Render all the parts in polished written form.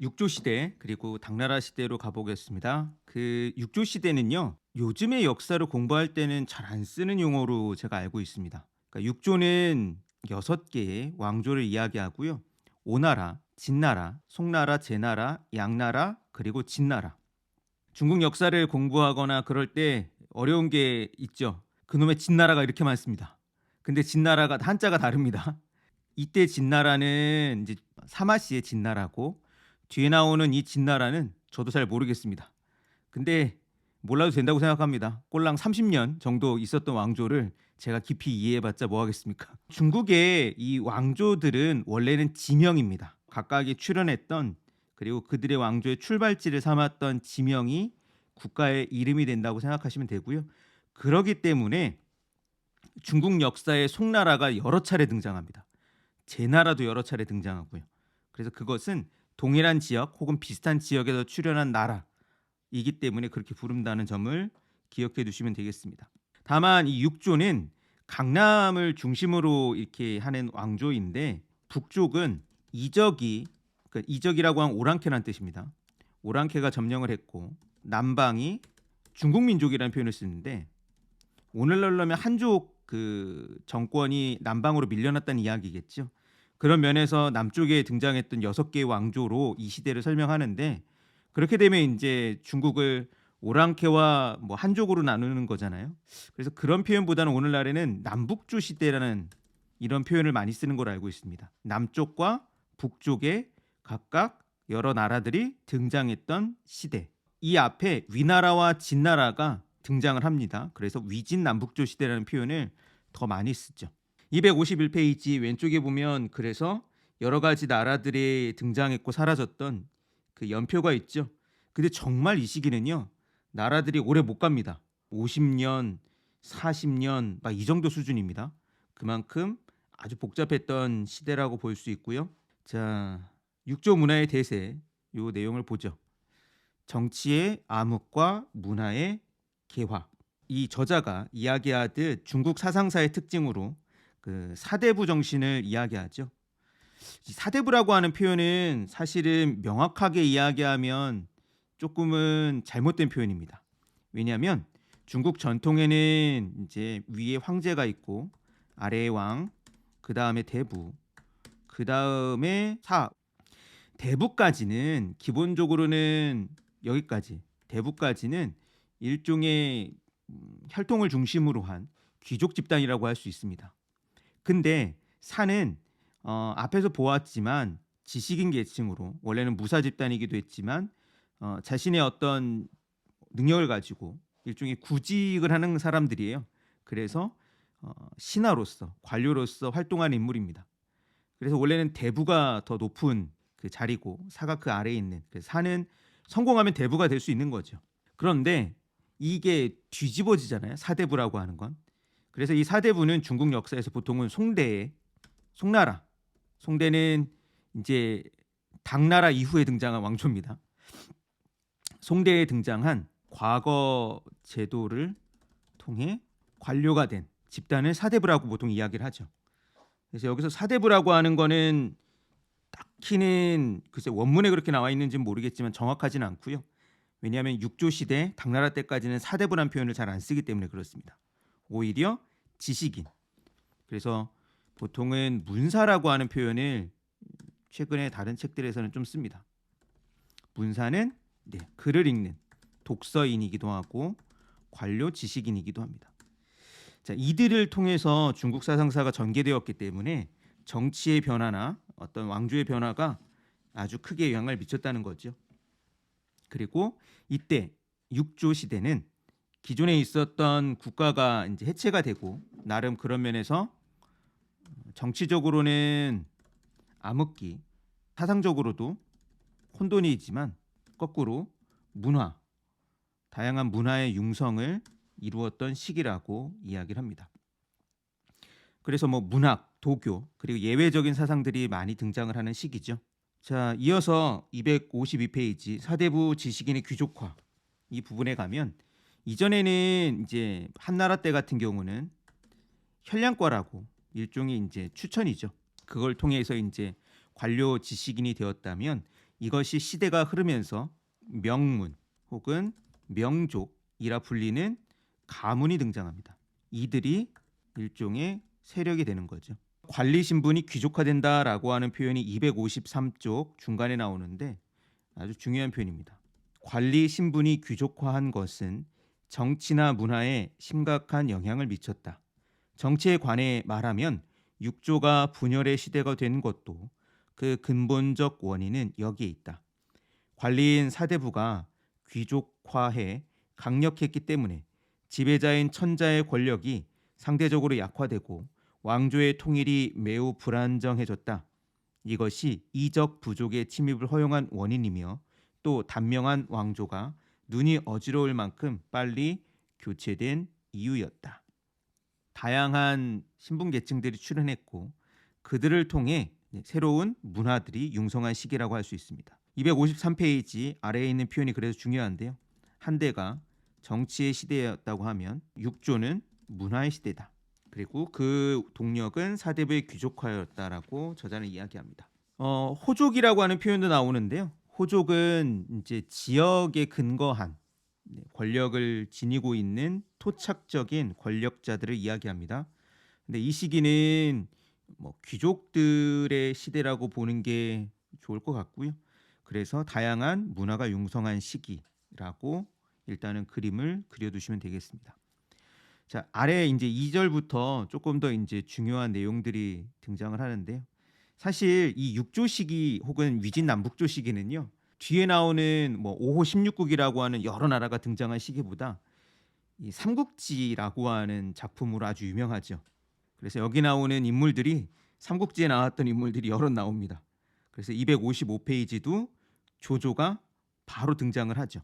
육조 시대 그리고 당나라 시대로 가보겠습니다. 그 육조 시대는요. 요즘의 역사를 공부할 때는 잘 안 쓰는 용어로 제가 알고 있습니다. 그러니까 육조는 6개의 왕조를 이야기하고요. 오나라, 진나라, 송나라, 제나라, 양나라, 그리고 진나라. 중국 역사를 공부하거나 그럴 때 어려운 게 있죠. 그놈의 진나라가 이렇게 많습니다. 근데 진나라가 한자가 다릅니다. 이때 진나라는 이제 사마씨의 진나라고, 뒤에 나오는 이 진나라는 저도 잘 모르겠습니다. 근데 몰라도 된다고 생각합니다. 꼴랑 30년 정도 있었던 왕조를 제가 깊이 이해해봤자 뭐 하겠습니까? 중국의 이 왕조들은 원래는 지명입니다. 각각이 출현했던, 그리고 그들의 왕조의 출발지를 삼았던 지명이 국가의 이름이 된다고 생각하시면 되고요. 그러기 때문에 중국 역사에 송나라가 여러 차례 등장합니다. 제나라도 여러 차례 등장하고요. 그래서 그것은 동일한 지역 혹은 비슷한 지역에서 출현한 나라이기 때문에 그렇게 부른다는 점을 기억해 두시면 되겠습니다. 다만 이 육조는 강남을 중심으로 이렇게 하는 왕조인데, 북쪽은 이적이, 그러니까 이적이라고 하면 오랑캐라는 뜻입니다. 오랑캐가 점령을 했고, 남방이 중국 민족이라는 표현을 쓰는데, 오늘날로 하면 한족 그 정권이 남방으로 밀려났다는 이야기겠죠. 그런 면에서 남쪽에 등장했던 6개의 왕조로 이 시대를 설명하는데, 그렇게 되면 이제 중국을 오랑캐와 뭐 한족으로 나누는 거잖아요. 그래서 그런 표현보다는 오늘날에는 남북조 시대라는 이런 표현을 많이 쓰는 걸로 알고 있습니다. 남쪽과 북쪽에 각각 여러 나라들이 등장했던 시대. 이 앞에 위나라와 진나라가 등장을 합니다. 그래서 위진남북조 시대라는 표현을 더 많이 쓰죠. 251페이지 왼쪽에 보면 그래서 여러 가지 나라들이 등장했고 사라졌던 그 연표가 있죠. 근데 정말 이 시기는요. 나라들이 오래 못 갑니다. 50년, 40년 막 이 정도 수준입니다. 그만큼 아주 복잡했던 시대라고 볼 수 있고요. 자, 육조 문화의 대세 요 내용을 보죠. 정치의 암흑과 문화의 개화. 이 저자가 이야기하듯 중국 사상사의 특징으로 그 사대부 정신을 이야기하죠. 이 사대부라고 하는 표현은 사실은 명확하게 이야기하면 조금은 잘못된 표현입니다. 왜냐하면 중국 전통에는 이제 위에 황제가 있고 아래에 왕, 그 다음에 대부, 그 다음에 사. 대부까지는 기본적으로는 여기까지. 대부까지는 일종의 혈통을 중심으로 한 귀족 집단이라고 할 수 있습니다. 근데 사는 앞에서 보았지만 지식인 계층으로 원래는 무사 집단이기도 했지만 자신의 어떤 능력을 가지고 일종의 구직을 하는 사람들이에요. 그래서 신하로서 관료로서 활동하는 인물입니다. 그래서 원래는 대부가 더 높은 그 자리고 사가 그 아래에 있는, 그래서 사는 성공하면 대부가 될 수 있는 거죠. 그런데 이게 뒤집어지잖아요. 사대부라고 하는 건. 그래서 이 사대부는 중국 역사에서 보통은 송대의 송나라, 송대는 이제 당나라 이후에 등장한 왕조입니다. 송대에 등장한 과거 제도를 통해 관료가 된 집단을 사대부라고 보통 이야기를 하죠. 그래서 여기서 사대부라고 하는 거는 딱히는 글쎄 원문에 그렇게 나와 있는지는 모르겠지만 정확하지는 않고요. 왜냐하면 육조 시대 당나라 때까지는 사대부란 표현을 잘 안 쓰기 때문에 그렇습니다. 오히려 지식인. 그래서 보통은 문사라고 하는 표현을 최근에 다른 책들에서는 좀 씁니다. 문사는 글을 읽는 독서인이기도 하고 관료 지식인이기도 합니다. 자, 이들을 통해서 중국 사상사가 전개되었기 때문에 정치의 변화나 어떤 왕조의 변화가 아주 크게 영향을 미쳤다는 거죠. 그리고 이때 육조 시대는 기존에 있었던 국가가 이제 해체가 되고, 나름 그런 면에서 정치적으로는 암흑기, 사상적으로도 혼돈이지만 거꾸로 문화, 다양한 문화의 융성을 이루었던 시기라고 이야기를 합니다. 그래서 뭐 문학, 도교, 그리고 예외적인 사상들이 많이 등장을 하는 시기죠. 자, 이어서 252페이지 사대부 지식인의 귀족화 이 부분에 가면, 이전에는 이제 한나라 때 같은 경우는 현량과라고 일종의 이제 추천이죠. 그걸 통해서 이제 관료 지식인이 되었다면, 이것이 시대가 흐르면서 명문 혹은 명족이라 불리는 가문이 등장합니다. 이들이 일종의 세력이 되는 거죠. 관리 신분이 귀족화된다라고 하는 표현이 253쪽 중간에 나오는데 아주 중요한 표현입니다. 관리 신분이 귀족화한 것은 정치나 문화에 심각한 영향을 미쳤다. 정치에 관해 말하면 육조가 분열의 시대가 된 것도 그 근본적 원인은 여기에 있다. 관리인 사대부가 귀족화해 강력했기 때문에 지배자인 천자의 권력이 상대적으로 약화되고 왕조의 통일이 매우 불안정해졌다. 이것이 이적 부족의 침입을 허용한 원인이며 또 단명한 왕조가 눈이 어지러울 만큼 빨리 교체된 이유였다. 다양한 신분 계층들이 출현했고 그들을 통해 새로운 문화들이 융성한 시기라고 할 수 있습니다. 253페이지 아래에 있는 표현이 그래서 중요한데요. 한때가 정치의 시대였다고 하면 육조는 문화의 시대다. 그리고 그 동력은 사대부의 귀족화였다라고 저자는 이야기합니다. 호족이라고 하는 표현도 나오는데요. 호족은 이제 지역에 근거한 권력을 지니고 있는 토착적인 권력자들을 이야기합니다. 근데 이 시기는 뭐 귀족들의 시대라고 보는 게 좋을 것 같고요. 그래서 다양한 문화가 융성한 시기라고 일단은 그림을 그려두시면 되겠습니다. 자, 아래 이제 2절부터 조금 더 이제 중요한 내용들이 등장을 하는데요. 사실 이 육조 시기 혹은 위진 남북조 시기는요. 뒤에 나오는 뭐 5호 16국이라고 하는 여러 나라가 등장한 시기보다 이 삼국지라고 하는 작품으로 아주 유명하죠. 그래서 여기 나오는 인물들이 삼국지에 나왔던 인물들이 여러 나옵니다. 그래서 255페이지도 조조가 바로 등장을 하죠.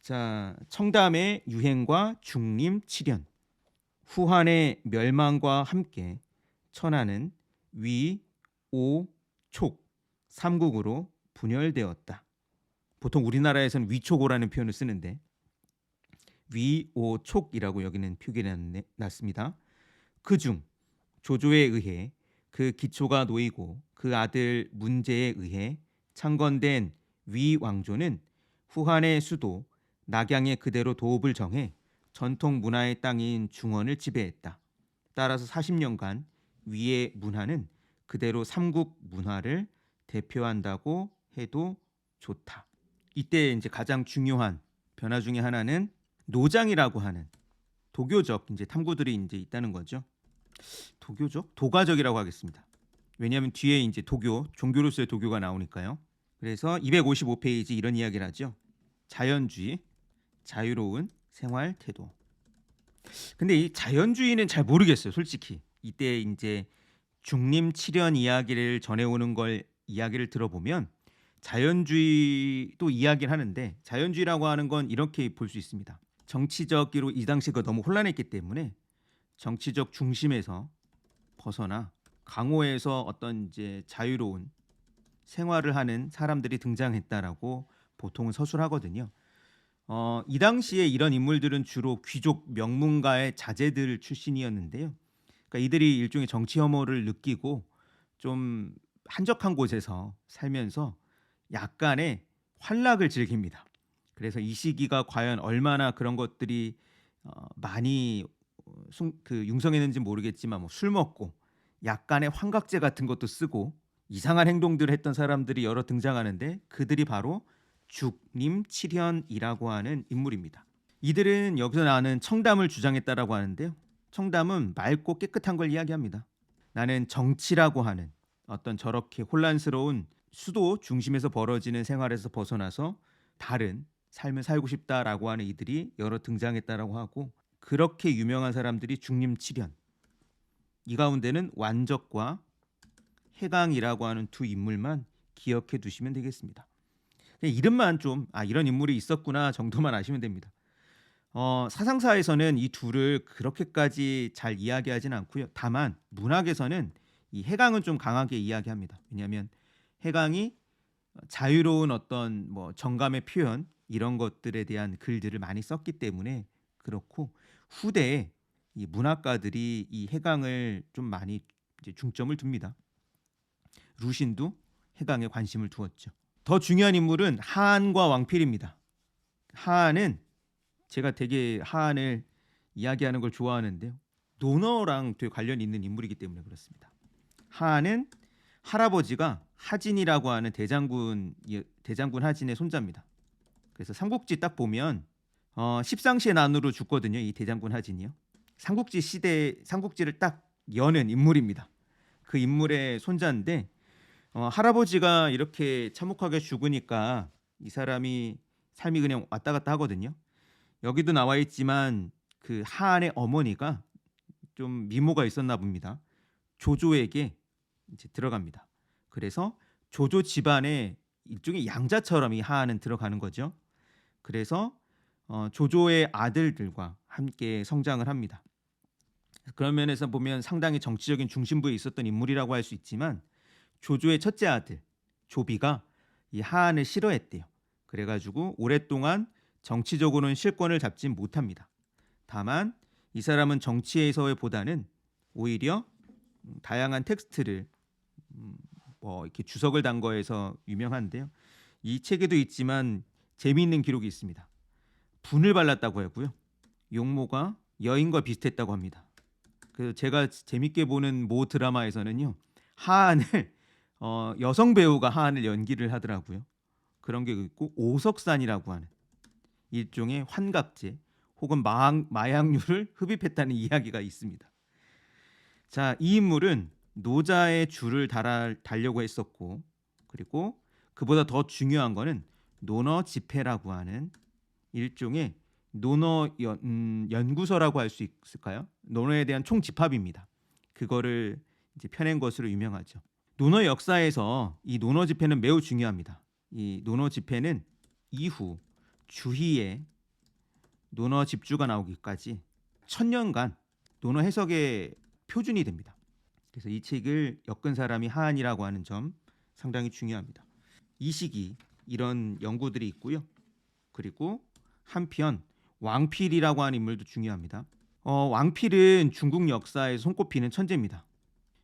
자, 청담의 유행과 중림 칠연, 후한의 멸망과 함께 천하는 위, 오, 촉 삼국으로 분열되었다. 보통 우리나라에서는 위촉오라는 표현을 쓰는데 위, 오, 촉이라고 여기는 표기가 났습니다. 그중 조조에 의해 그 기초가 놓이고 그 아들 문제에 의해 창건된 위 왕조는 후한의 수도 낙양에 그대로 도읍을 정해 전통 문화의 땅인 중원을 지배했다. 따라서 40년간 위의 문화는 그대로 삼국 문화를 대표한다고 해도 좋다. 이때 이제 가장 중요한 변화 중에 하나는 노장이라고 하는 도교적 이제 탐구들이 이제 있다는 거죠. 도교적? 도가적이라고 하겠습니다. 왜냐하면 뒤에 이제 도교, 종교로서의 도교가 나오니까요. 그래서 255페이지 이런 이야기를 하죠. 자연주의, 자유로운 생활 태도. 근데 이 자연주의는 잘 모르겠어요, 솔직히. 이때 이제 중림칠연 이야기를 전해오는 걸 이야기를 들어보면 자연주의도 이야기를 하는데 자연주의라고 하는 건 이렇게 볼 수 있습니다. 정치적으로 이 당시가 너무 혼란했기 때문에 정치적 중심에서 벗어나 강호에서 어떤 이제 자유로운 생활을 하는 사람들이 등장했다라고 보통은 서술하거든요. 이 당시에 이런 인물들은 주로 귀족 명문가의 자제들 출신이었는데요. 그러니까 이들이 일종의 정치 혐오를 느끼고 좀 한적한 곳에서 살면서 약간의 환락을 즐깁니다. 그래서 이 시기가 과연 얼마나 그런 것들이 많이 융성했는지 모르겠지만 뭐 술 먹고 약간의 환각제 같은 것도 쓰고 이상한 행동들을 했던 사람들이 여러 등장하는데 그들이 바로 죽림칠현이라고 하는 인물입니다. 이들은 여기서 나오는 청담을 주장했다라고 하는데요. 청담은 맑고 깨끗한 걸 이야기합니다. 나는 정치라고 하는 어떤 저렇게 혼란스러운 수도 중심에서 벌어지는 생활에서 벗어나서 다른 삶을 살고 싶다라고 하는 이들이 여러 등장했다라고 하고 그렇게 유명한 사람들이 중림칠현 이 가운데는 완적과 해강이라고 하는 두 인물만 기억해 두시면 되겠습니다. 그냥 이름만 좀 이런 인물이 있었구나 정도만 아시면 됩니다. 사상사에서는 이 둘을 그렇게까지 잘 이야기하지는 않고요. 다만 문학에서는 이 해강은 좀 강하게 이야기합니다. 왜냐하면 해강이 자유로운 어떤 뭐 정감의 표현 이런 것들에 대한 글들을 많이 썼기 때문에 그렇고 후대에 이 문학가들이 이 해강을 좀 많이 이제 중점을 둡니다. 루신도 해강에 관심을 두었죠. 더 중요한 인물은 하한과 왕필입니다. 하한은 제가 되게 하한을 이야기하는 걸 좋아하는데요. 논어랑 되게 관련이 있는 인물이기 때문에 그렇습니다. 하한은 할아버지가 하진이라고 하는 대장군 하진의 손자입니다. 그래서 삼국지 딱 보면 십상시의 난으로 죽거든요. 이 대장군 하진이요. 삼국지를 딱 여는 인물입니다. 그 인물의 손자인데 할아버지가 이렇게 참혹하게 죽으니까 이 사람이 삶이 그냥 왔다 갔다 하거든요. 여기도 나와 있지만 그 하한의 어머니가 좀 미모가 있었나 봅니다. 조조에게 이제 들어갑니다. 그래서 조조 집안의 일종의 양자처럼 이 하한은 들어가는 거죠. 그래서 조조의 아들들과 함께 성장을 합니다. 그런 면에서 보면 상당히 정치적인 중심부에 있었던 인물이라고 할 수 있지만 조조의 첫째 아들 조비가 이 하한을 싫어했대요. 그래가지고 오랫동안 정치적으로는 실권을 잡지 못합니다. 다만 이 사람은 정치에서의 보다는 오히려 다양한 텍스트를 이렇게 주석을 단 거에서 유명한데요. 이 책에도 있지만 재미있는 기록이 있습니다. 분을 발랐다고 하고요. 용모가 여인과 비슷했다고 합니다. 그래서 제가 재밌게 보는 모 드라마에서는요. 하한을 여성 배우가 하한을 연기를 하더라고요. 그런 게 있고 오석산이라고 하는 일종의 환각제 혹은 마약류를 흡입했다는 이야기가 있습니다. 자, 이 인물은 노자의 줄을 달려고 했었고 그리고 그보다 더 중요한 거는 논어 집회라고 하는 일종의 논어 연구서라고 할 수 있을까요? 논어에 대한 총집합입니다. 그거를 이제 펴낸 것으로 유명하죠. 논어 역사에서 이 논어 집회는 매우 중요합니다. 이 논어 집회는 이후 주희의 논어 집주가 나오기까지 1000년간 논어 해석의 표준이 됩니다. 그래서 이 책을 엮은 사람이 하한이라고 하는 점 상당히 중요합니다. 이 시기 이런 연구들이 있고요. 그리고 한편 왕필이라고 하는 인물도 중요합니다. 왕필은 중국 역사에 손꼽히는 천재입니다.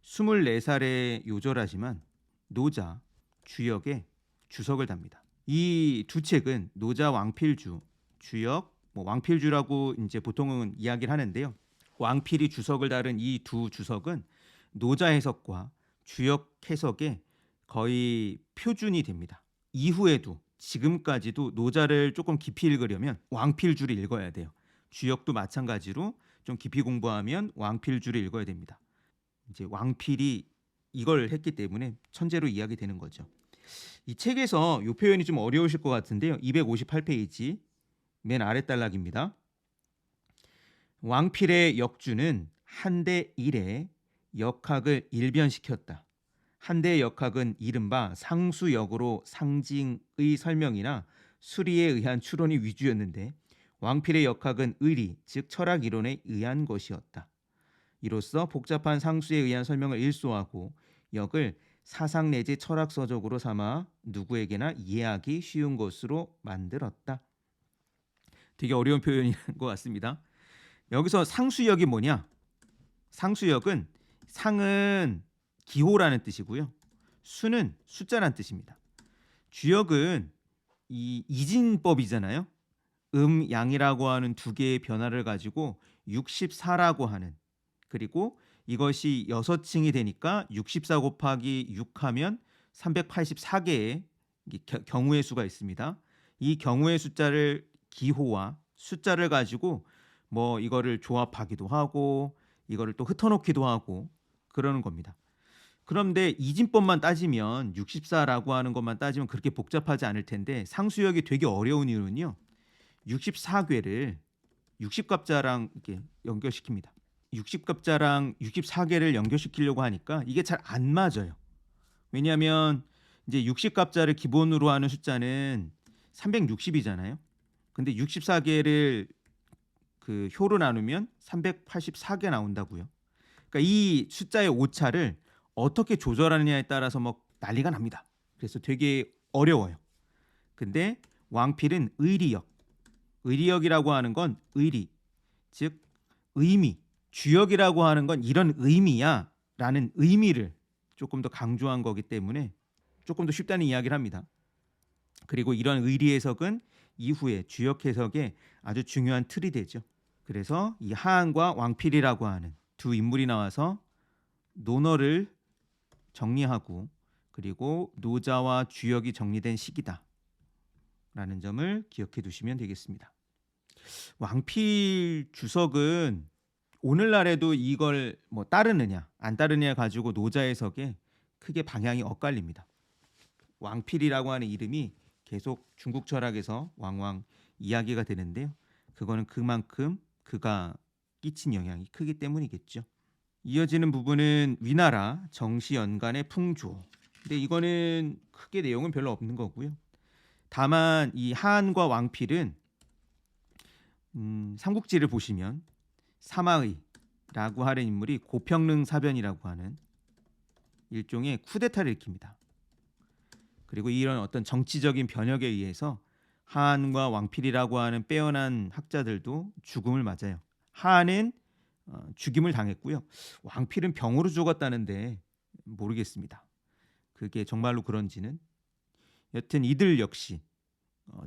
24살에 요절하지만 노자, 주역에 주석을 답니다. 이 두 책은 노자 왕필주, 주역, 왕필주라고 이제 보통은 이야기를 하는데요. 왕필이 주석을 다룬 이 두 주석은 노자 해석과 주역 해석의 거의 표준이 됩니다. 이후에도 지금까지도 노자를 조금 깊이 읽으려면 왕필주를 읽어야 돼요. 주역도 마찬가지로 좀 깊이 공부하면 왕필주를 읽어야 됩니다. 이제 왕필이 이걸 했기 때문에 천재로 이야기되는 거죠. 이 책에서 이 표현이 좀 어려우실 것 같은데요. 258페이지 맨 아래 단락입니다. 왕필의 역주는 한대 일에 역학을 일변시켰다. 한대의 역학은 이른바 상수역으로 상징의 설명이나 수리에 의한 추론이 위주였는데 왕필의 역학은 의리, 즉 철학 이론에 의한 것이었다. 이로써 복잡한 상수에 의한 설명을 일소하고 역을 사상 내지 철학서적으로 삼아 누구에게나 이해하기 쉬운 것으로 만들었다. 되게 어려운 표현인 것 같습니다. 여기서 상수역이 뭐냐? 상수역은 상은 기호라는 뜻이고요. 수는 숫자라는 뜻입니다. 주역은 이 이진법이잖아요. 양이라고 하는 두 개의 변화를 가지고 64라고 하는, 그리고 이것이 6층이 되니까 64 곱하기 6 하면 384개의 경우의 수가 있습니다. 이 경우의 숫자를 기호와 숫자를 가지고 이거를 조합하기도 하고 이거를 또 흩어놓기도 하고 그러는 겁니다. 그런데 이진법만 따지면 64라고 하는 것만 따지면 그렇게 복잡하지 않을 텐데 상수역이 되게 어려운 이유는요. 64궤를 60갑자랑 이렇게 연결시킵니다. 60갑자랑 64개를 연결시키려고 하니까 이게 잘 안 맞아요. 왜냐하면 이제 60갑자를 기본으로 하는 숫자는 360이잖아요. 근데 64개를 그 효로 나누면 384개 나온다고요. 그러니까 이 숫자의 오차를 어떻게 조절하느냐에 따라서 난리가 납니다. 그래서 되게 어려워요. 근데 왕필은 의리역이라고 하는 건 의리, 즉 의미, 주역이라고 하는 건 이런 의미야 라는 의미를 조금 더 강조한 거기 때문에 조금 더 쉽다는 이야기를 합니다. 그리고 이런 의리 해석은 이후에 주역 해석에 아주 중요한 틀이 되죠. 그래서 이 하한과 왕필이라고 하는 두 인물이 나와서 논어를 정리하고 그리고 노자와 주역이 정리된 시기다 라는 점을 기억해 두시면 되겠습니다. 왕필 주석은 오늘날에도 이걸 뭐 따르느냐 안 따르느냐 가지고 노자 해석에 크게 방향이 엇갈립니다. 왕필이라고 하는 이름이 계속 중국 철학에서 왕왕 이야기가 되는데요. 그거는 그만큼 그가 끼친 영향이 크기 때문이겠죠. 이어지는 부분은 위나라 정시연간의 풍조. 근데 이거는 크게 내용은 별로 없는 거고요. 다만 이 하한과 왕필은 삼국지를 보시면 사마의라고 하는 인물이 고평릉 사변이라고 하는 일종의 쿠데타를 일으킵니다. 그리고 이런 어떤 정치적인 변혁에 의해서 하한과 왕필이라고 하는 빼어난 학자들도 죽음을 맞아요. 하한은 죽임을 당했고요. 왕필은 병으로 죽었다는데 모르겠습니다. 그게 정말로 그런지는. 여튼 이들 역시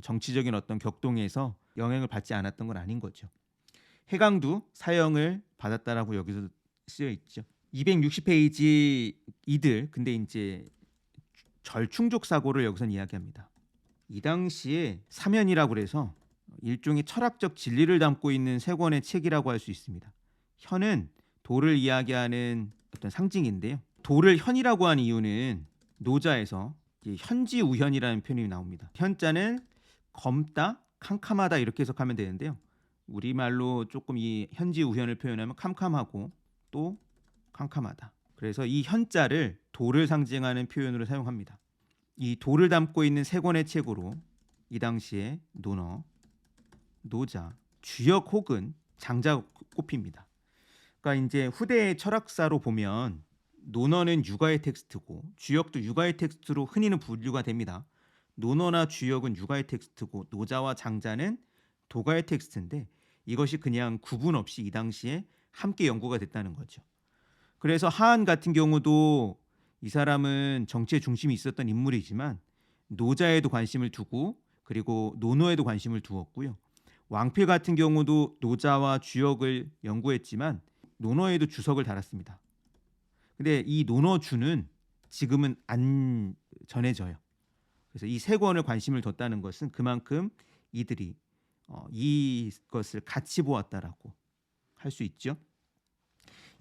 정치적인 어떤 격동에서 영향을 받지 않았던 건 아닌 거죠. 해강도 사형을 받았다라고 여기서 쓰여 있죠. 260페이지 이들 근데 이제 절충족 사고를 여기선 이야기합니다. 이 당시에 사면이라고 그래서 일종의 철학적 진리를 담고 있는 세 권의 책이라고 할 수 있습니다. 현은 도를 이야기하는 어떤 상징인데요. 도를 현이라고 한 이유는 노자에서 현지우현이라는 표현이 나옵니다. 현자는 검다, 캄캄하다 이렇게 해석하면 되는데요. 우리말로 조금 이 현지우현을 표현하면 캄캄하고 또 캄캄하다. 그래서 이 현자를 도를 상징하는 표현으로 사용합니다. 이 도를 담고 있는 세 권의 책으로 이 당시에 논어, 노자, 주역 혹은 장자가 꼽힙니다. 그러니까 이제 후대의 철학사로 보면 논어는 육아의 텍스트고 주역도 육아의 텍스트로 흔히는 분류가 됩니다. 논어나 주역은 육아의 텍스트고 노자와 장자는 도가의 텍스트인데 이것이 그냥 구분 없이 이 당시에 함께 연구가 됐다는 거죠. 그래서 하한 같은 경우도 이 사람은 정치의 중심이 있었던 인물이지만 노자에도 관심을 두고 그리고 논어에도 관심을 두었고요. 왕필 같은 경우도 노자와 주역을 연구했지만 논어에도 주석을 달았습니다. 근데 이 논어주는 지금은 안 전해져요. 그래서 이 세 권을 관심을 뒀다는 것은 그만큼 이들이 이것을 같이 보았다라고 할 수 있죠.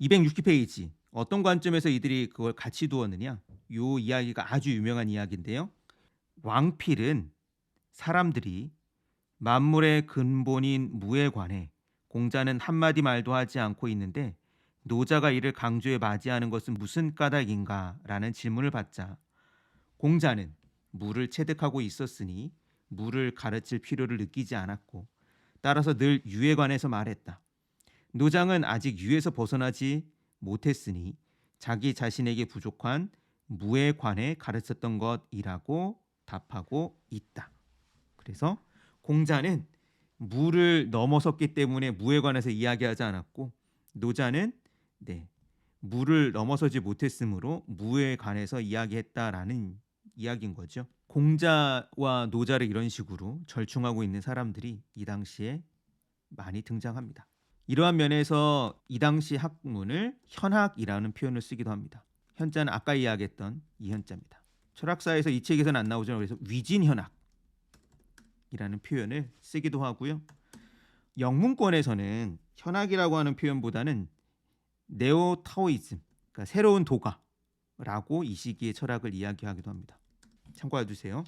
260페이지 어떤 관점에서 이들이 그걸 같이 두었느냐? 요 이야기가 아주 유명한 이야기인데요. 왕필은 사람들이 만물의 근본인 무에 관해 공자는 한마디 말도 하지 않고 있는데 노자가 이를 강조해 맞이하는 것은 무슨 까닭인가? 라는 질문을 받자 공자는 무를 체득하고 있었으니 무를 가르칠 필요를 느끼지 않았고 따라서 늘 유에 관해서 말했다. 노장은 아직 유에서 벗어나지 못했으니 자기 자신에게 부족한 무에 관해 가르쳤던 것이라고 답하고 있다. 그래서 공자는 무를 넘어섰기 때문에 무에 관해서 이야기하지 않았고 노자는 무를 넘어서지 못했으므로 무에 관해서 이야기했다라는 이야기인 거죠. 공자와 노자를 이런 식으로 절충하고 있는 사람들이 이 당시에 많이 등장합니다. 이러한 면에서 이 당시 학문을 현학이라는 표현을 쓰기도 합니다. 현자는 아까 이야기했던 이 현자입니다. 철학사에서 이 책에서는 안 나오죠. 그래서 위진현학이라는 표현을 쓰기도 하고요. 영문권에서는 현학이라고 하는 표현보다는 네오타오이즘, 그러니까 새로운 도가라고 이 시기의 철학을 이야기하기도 합니다. 참고해 주세요.